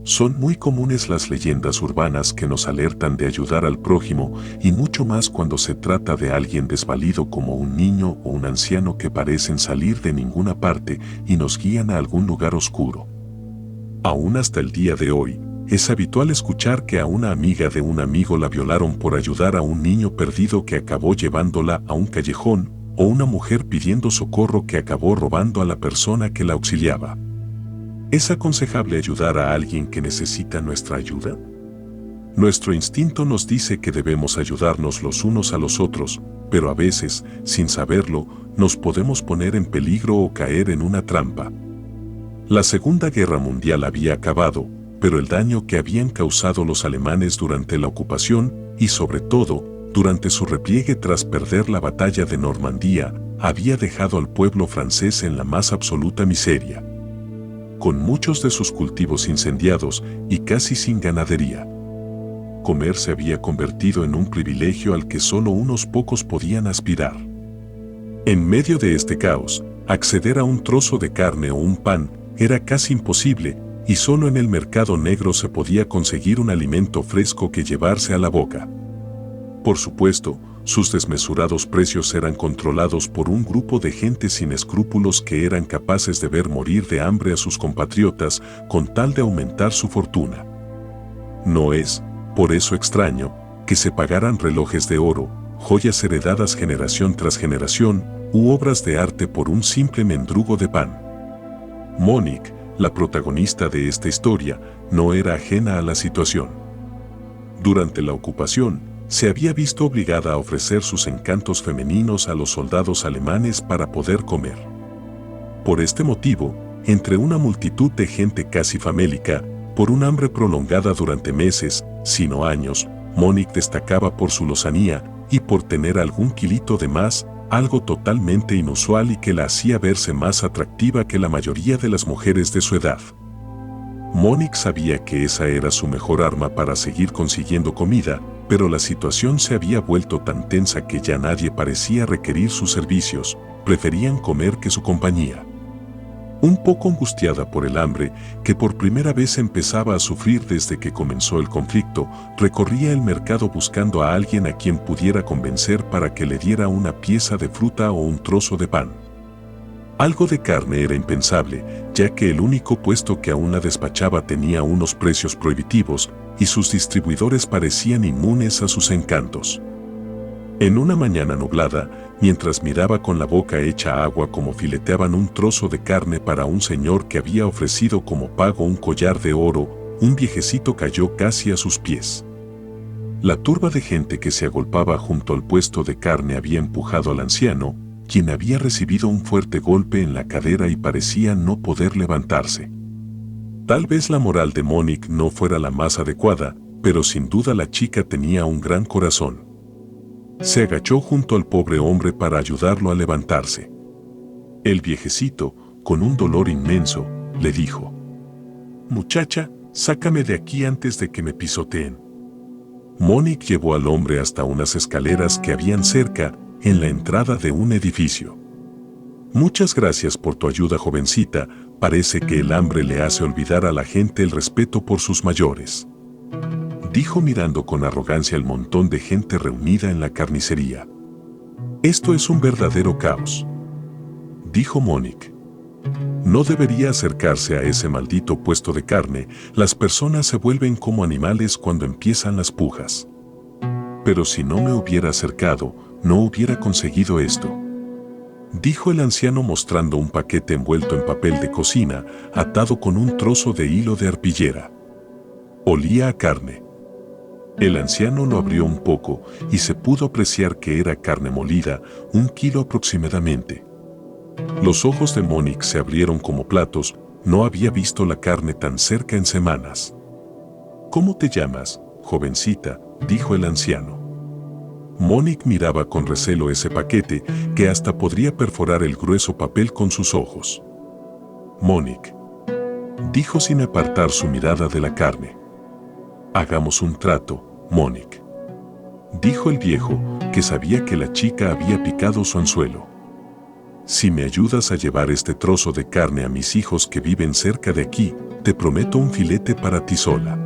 Son muy comunes las leyendas urbanas que nos alertan de ayudar al prójimo y mucho más cuando se trata de alguien desvalido como un niño o un anciano que parecen salir de ninguna parte y nos guían a algún lugar oscuro. Aún hasta el día de hoy, es habitual escuchar que a una amiga de un amigo la violaron por ayudar a un niño perdido que acabó llevándola a un callejón, o una mujer pidiendo socorro que acabó robando a la persona que la auxiliaba. ¿Es aconsejable ayudar a alguien que necesita nuestra ayuda? Nuestro instinto nos dice que debemos ayudarnos los unos a los otros, pero a veces, sin saberlo, nos podemos poner en peligro o caer en una trampa. La Segunda Guerra Mundial había acabado, pero el daño que habían causado los alemanes durante la ocupación, y sobre todo, durante su repliegue tras perder la batalla de Normandía, había dejado al pueblo francés en la más absoluta miseria, con muchos de sus cultivos incendiados y casi sin ganadería. Comer se había convertido en un privilegio al que solo unos pocos podían aspirar. En medio de este caos, acceder a un trozo de carne o un pan era casi imposible, y solo en el mercado negro se podía conseguir un alimento fresco que llevarse a la boca. Por supuesto, sus desmesurados precios eran controlados por un grupo de gente sin escrúpulos que eran capaces de ver morir de hambre a sus compatriotas con tal de aumentar su fortuna. No es, por eso extraño, que se pagaran relojes de oro, joyas heredadas generación tras generación, u obras de arte por un simple mendrugo de pan. Monique, la protagonista de esta historia, no era ajena a la situación. Durante la ocupación, se había visto obligada a ofrecer sus encantos femeninos a los soldados alemanes para poder comer. Por este motivo, entre una multitud de gente casi famélica, por un hambre prolongada durante meses, sino años, Monique destacaba por su lozanía y por tener algún kilito de más, algo totalmente inusual y que la hacía verse más atractiva que la mayoría de las mujeres de su edad. Monique sabía que esa era su mejor arma para seguir consiguiendo comida, pero la situación se había vuelto tan tensa que ya nadie parecía requerir sus servicios, preferían comer que su compañía. Un poco angustiada por el hambre, que por primera vez empezaba a sufrir desde que comenzó el conflicto, recorría el mercado buscando a alguien a quien pudiera convencer para que le diera una pieza de fruta o un trozo de pan. Algo de carne era impensable, ya que el único puesto que aún la despachaba tenía unos precios prohibitivos, y sus distribuidores parecían inmunes a sus encantos. En una mañana nublada, mientras miraba con la boca hecha agua como fileteaban un trozo de carne para un señor que había ofrecido como pago un collar de oro, un viejecito cayó casi a sus pies. La turba de gente que se agolpaba junto al puesto de carne había empujado al anciano, quien había recibido un fuerte golpe en la cadera y parecía no poder levantarse. Tal vez la moral de Monique no fuera la más adecuada, pero sin duda la chica tenía un gran corazón. Se agachó junto al pobre hombre para ayudarlo a levantarse. El viejecito, con un dolor inmenso, le dijo: «Muchacha, sácame de aquí antes de que me pisoteen». Monique llevó al hombre hasta unas escaleras que habían cerca, en la entrada de un edificio. «Muchas gracias por tu ayuda, jovencita, parece que el hambre le hace olvidar a la gente el respeto por sus mayores», dijo mirando con arrogancia al montón de gente reunida en la carnicería. «Esto es un verdadero caos», dijo Monique. «No debería acercarse a ese maldito puesto de carne, las personas se vuelven como animales cuando empiezan las pujas. Pero si no me hubiera acercado, no hubiera conseguido esto», dijo el anciano mostrando un paquete envuelto en papel de cocina, atado con un trozo de hilo de arpillera. Olía a carne. El anciano lo abrió un poco y se pudo apreciar que era carne molida, 1 kilo aproximadamente. Los ojos de Monique se abrieron como platos, no había visto la carne tan cerca en semanas. «¿Cómo te llamas, jovencita?», dijo el anciano. Monique miraba con recelo ese paquete, que hasta podría perforar el grueso papel con sus ojos. «Monique», dijo sin apartar su mirada de la carne. «Hagamos un trato, Monique», dijo el viejo, que sabía que la chica había picado su anzuelo. Si me ayudas a llevar este trozo de carne a mis hijos que viven cerca de aquí, te prometo un filete para ti sola.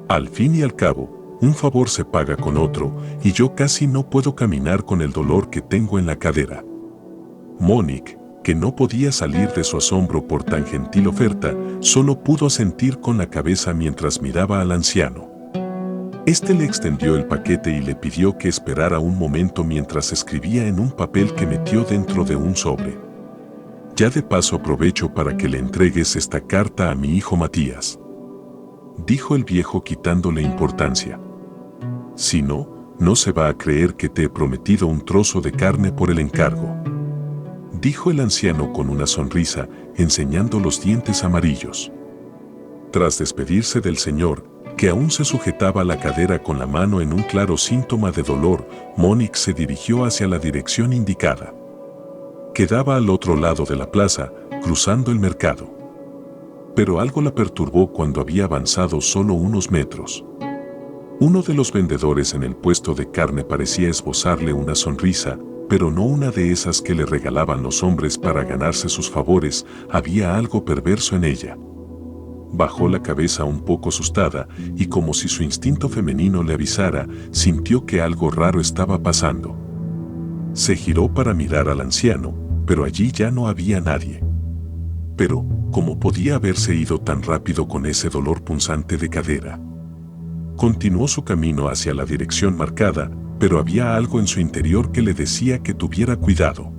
Al fin y al cabo, un favor se paga con otro, y yo casi no puedo caminar con el dolor que tengo en la cadera. Monique, que no podía salir de su asombro por tan gentil oferta, solo pudo asentir con la cabeza mientras miraba al anciano. Este le extendió el paquete y le pidió que esperara un momento mientras escribía en un papel que metió dentro de un sobre. Ya de paso aprovecho para que le entregues esta carta a mi hijo Matías, dijo el viejo quitándole importancia. Si no, no se va a creer que te he prometido un trozo de carne por el encargo, dijo el anciano con una sonrisa, enseñando los dientes amarillos. Tras despedirse del señor, que aún se sujetaba la cadera con la mano en un claro síntoma de dolor, Monique se dirigió hacia la dirección indicada. Quedaba al otro lado de la plaza, cruzando el mercado. Pero algo la perturbó cuando había avanzado solo unos metros. Uno de los vendedores en el puesto de carne parecía esbozarle una sonrisa, pero no una de esas que le regalaban los hombres para ganarse sus favores. Había algo perverso en ella. Bajó la cabeza un poco asustada y, como si su instinto femenino le avisara, sintió que algo raro estaba pasando. Se giró para mirar al anciano, pero allí ya no había nadie. Pero, ¿cómo podía haberse ido tan rápido con ese dolor punzante de cadera? Continuó su camino hacia la dirección marcada, pero había algo en su interior que le decía que tuviera cuidado.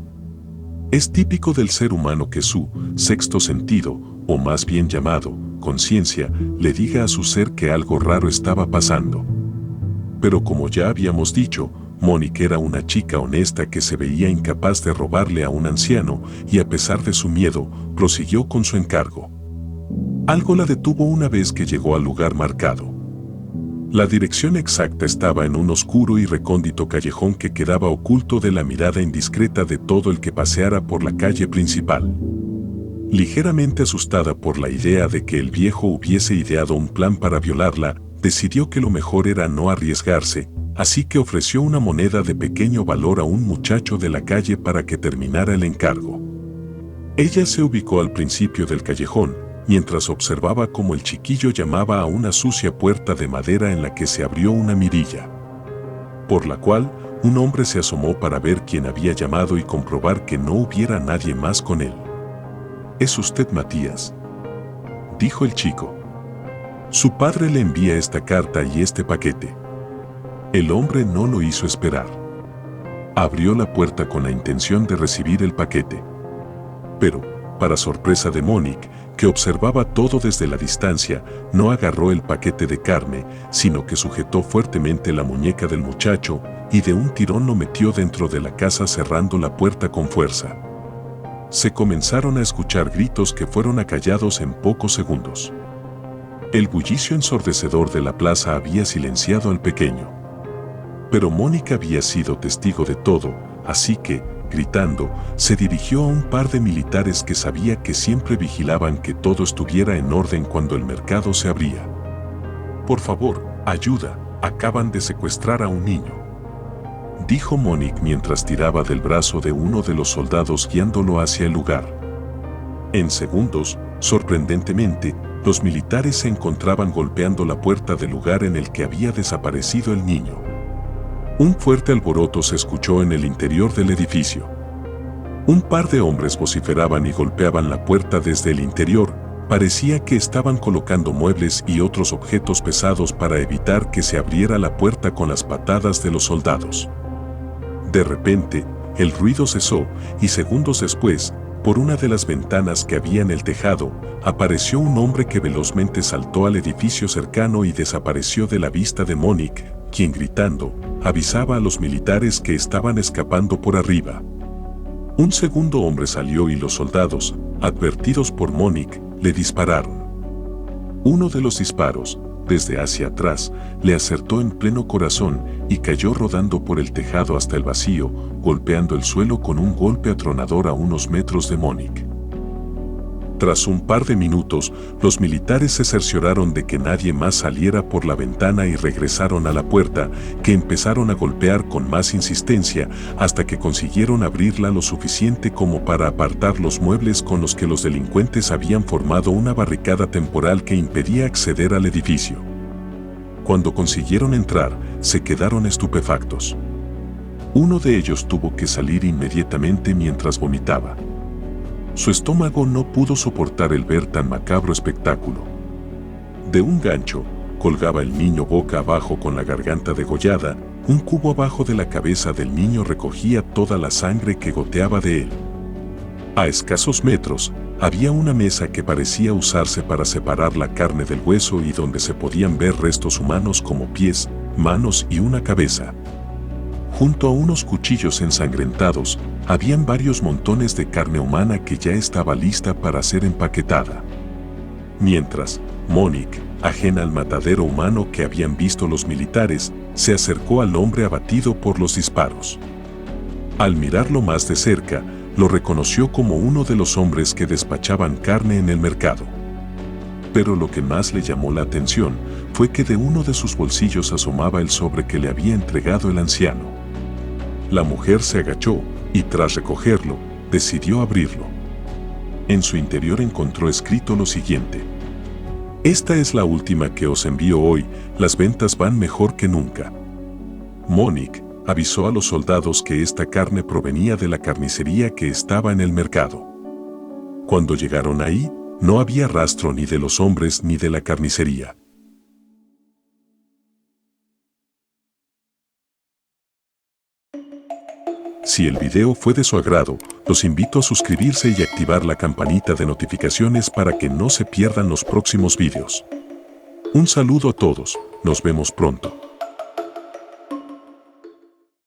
Es típico del ser humano que su sexto sentido, o más bien llamado conciencia, le diga a su ser que algo raro estaba pasando. Pero como ya habíamos dicho, Monique era una chica honesta que se veía incapaz de robarle a un anciano y, a pesar de su miedo, prosiguió con su encargo. Algo la detuvo una vez que llegó al lugar marcado. La dirección exacta estaba en un oscuro y recóndito callejón que quedaba oculto de la mirada indiscreta de todo el que paseara por la calle principal. Ligeramente asustada por la idea de que el viejo hubiese ideado un plan para violarla, decidió que lo mejor era no arriesgarse, así que ofreció una moneda de pequeño valor a un muchacho de la calle para que terminara el encargo. Ella se ubicó al principio del callejón, mientras observaba cómo el chiquillo llamaba a una sucia puerta de madera en la que se abrió una mirilla, por la cual un hombre se asomó para ver quién había llamado y comprobar que no hubiera nadie más con él. «¿Es usted Matías?», dijo el chico. «Su padre le envía esta carta y este paquete». El hombre no lo hizo esperar. Abrió la puerta con la intención de recibir el paquete. Pero, para sorpresa de Monique, que observaba todo desde la distancia, no agarró el paquete de carne, sino que sujetó fuertemente la muñeca del muchacho y de un tirón lo metió dentro de la casa, cerrando la puerta con fuerza. Se comenzaron a escuchar gritos que fueron acallados en pocos segundos. El bullicio ensordecedor de la plaza había silenciado al pequeño. Pero Monique había sido testigo de todo, así que, gritando, se dirigió a un par de militares que sabía que siempre vigilaban que todo estuviera en orden cuando el mercado se abría. «Por favor, ayuda, acaban de secuestrar a un niño», dijo Monique mientras tiraba del brazo de uno de los soldados guiándolo hacia el lugar. En segundos, sorprendentemente, los militares se encontraban golpeando la puerta del lugar en el que había desaparecido el niño. Un fuerte alboroto se escuchó en el interior del edificio. Un par de hombres vociferaban y golpeaban la puerta desde el interior. Parecía que estaban colocando muebles y otros objetos pesados para evitar que se abriera la puerta con las patadas de los soldados. De repente, el ruido cesó y segundos después, por una de las ventanas que había en el tejado, apareció un hombre que velozmente saltó al edificio cercano y desapareció de la vista de Monique, quien, gritando, avisaba a los militares que estaban escapando por arriba. Un segundo hombre salió y los soldados, advertidos por Monique, le dispararon. Uno de los disparos, desde hacia atrás, le acertó en pleno corazón y cayó rodando por el tejado hasta el vacío, golpeando el suelo con un golpe atronador a unos metros de Monique. Tras un par de minutos, los militares se cercioraron de que nadie más saliera por la ventana y regresaron a la puerta, que empezaron a golpear con más insistencia hasta que consiguieron abrirla lo suficiente como para apartar los muebles con los que los delincuentes habían formado una barricada temporal que impedía acceder al edificio. Cuando consiguieron entrar, se quedaron estupefactos. Uno de ellos tuvo que salir inmediatamente mientras vomitaba. Su estómago no pudo soportar el ver tan macabro espectáculo. De un gancho, colgaba el niño boca abajo con la garganta degollada, un cubo abajo de la cabeza del niño recogía toda la sangre que goteaba de él. A escasos metros, había una mesa que parecía usarse para separar la carne del hueso y donde se podían ver restos humanos como pies, manos y una cabeza. Junto a unos cuchillos ensangrentados, habían varios montones de carne humana que ya estaba lista para ser empaquetada. Mientras, Monique, ajena al matadero humano que habían visto los militares, se acercó al hombre abatido por los disparos. Al mirarlo más de cerca, lo reconoció como uno de los hombres que despachaban carne en el mercado. Pero lo que más le llamó la atención fue que de uno de sus bolsillos asomaba el sobre que le había entregado el anciano. La mujer se agachó y tras recogerlo, decidió abrirlo. En su interior encontró escrito lo siguiente: "Esta es la última que os envío hoy, las ventas van mejor que nunca". Monique avisó a los soldados que esta carne provenía de la carnicería que estaba en el mercado. Cuando llegaron ahí, no había rastro ni de los hombres ni de la carnicería. Si el video fue de su agrado, los invito a suscribirse y activar la campanita de notificaciones para que no se pierdan los próximos videos. Un saludo a todos, nos vemos pronto.